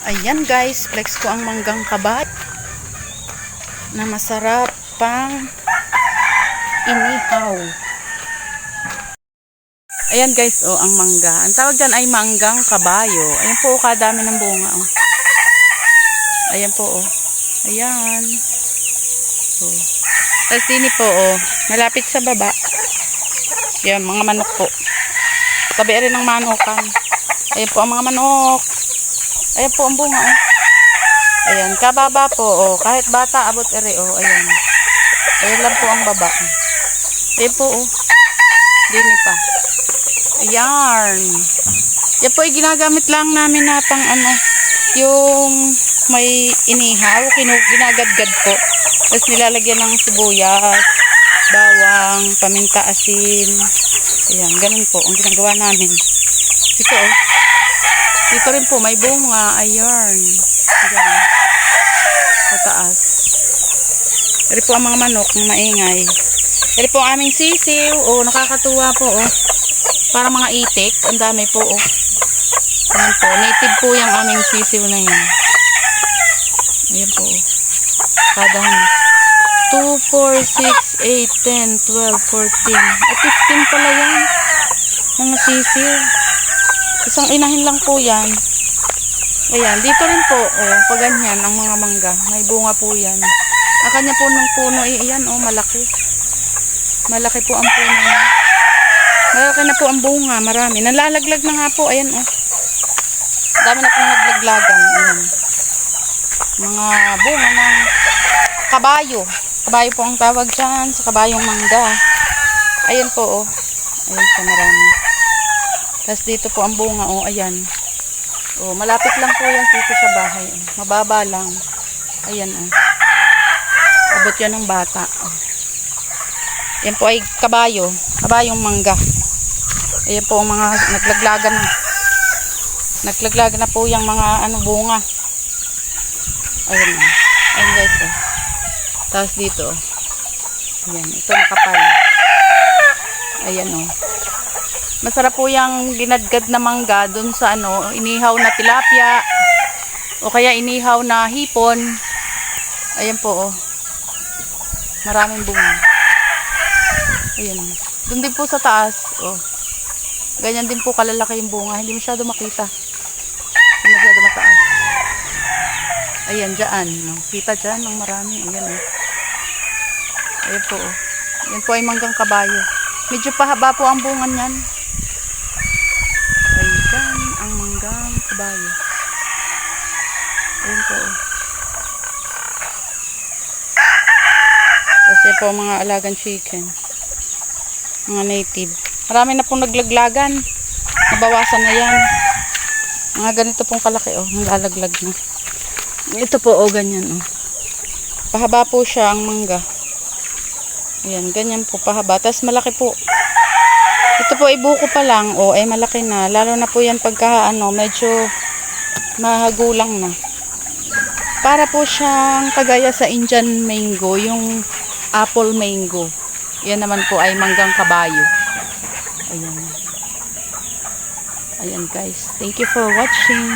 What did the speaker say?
Ayan guys, flex ko ang manggang kabat na masarap pang inihaw. Ayan guys, oh, ang mangga. Ang tawag dyan ay manggang kabayo. Ayan po, kadami ng bunga. Oh. Ayan po, oh. Ayan. Oh. Tapos dini po, oh, malapit sa baba. Ayan, mga manok po. Tabi rin ng manokan. Ayan po ang mga manok. Ayan po ang bunga, oh. Ayan, kababa po, oh. Kahit bata, abot ere, oh. Ayan. Ayan lang po ang baba. Ayan po, oh. Dini pa. Ayan. Yan po ay ginagamit lang namin na pang ano, yung may inihaw, ginagadgad po. Tapos nilalagyan ng sibuyas, bawang, paminta, asin. Ayan, ganun po ang ginagawa namin. Ito, oh. Dito rin po, may bunga. Ayan. Ayan. Sa taas. Ito po ang mga manok na maingay. Ito po ang aming sisiw. Oh, nakakatuwa po, oh. Para mga itik. Ang dami po, oh. Ayan po. Native po yung aming sisiw na yan. Ayan po, oh. Kada 2, 4, 6, 8, 10, 12, 14. At 15 pala yan. Mga sisiw. Isang inahin lang po yan. Ayan, dito rin po, oh, pag ganyan, ang mga mangga. May bunga po yan. Ang kanya po ng puno, ayan, oh, malaki. Malaki po ang puno. Malaki na po ang bunga, marami. Nalalaglag na nga po, ayan, oh. Dami na pong naglaglagan, ayan. Mga bunga ng kabayo. Kabayo po ang tawag dyan, sa kabayong mangga. Ayan po, oh. Ayan po, marami. Tapos dito po ang bunga, oh, ayan. Oh, malapit lang po yan dito sa bahay. Oh. Mababa lang. Ayan, oh. Abot yan ng bata. Oh. Yan po ay kabayo. Kabayong mangga. Ayan po ang mga naglaglagan na. Naglaglagan na po yung mga ano, bunga. Ayan, oh. Ayan guys, oh. Tapos dito, oh. Ayan, ito nakapal. Ayan, oh. Masarap po yung ginadgad na mangga dun sa ano, inihaw na tilapia o kaya inihaw na hipon. Ayan po, oh. Maraming bunga. Ayan. Dun din po sa taas, oh. Ganyan din po kalalaki yung bunga. Hindi masyado makita. Hindi masyado mataas. Ayan, dyan. No? Kita dyan ng marami. Ayan, oh. Ayan po, oh. Ayan po ay manggang kabayo. Medyo pahaba po ang bunga niyan. Ayan, ang manggang kabayo. Ayan po. Kasi po mga alagang chicken. Mga native. Marami na pong naglaglagan. Nabawasan na yan. Mga ganito pong kalaki, oh. Nalalaglag na. Ito po, oh, ganyan, oh. Pahaba po siya ang mangga. Ayan, ganyan po pahaba. Tapos malaki po. Ito po ay buko pa lang, o ay malaki na. Lalo na po yan pagka ano, medyo mahagulang na. Para po siyang kagaya sa Indian mango, yung apple mango. Yan naman po ay manggang kabayo. Ayan. Ayan guys. Thank you for watching.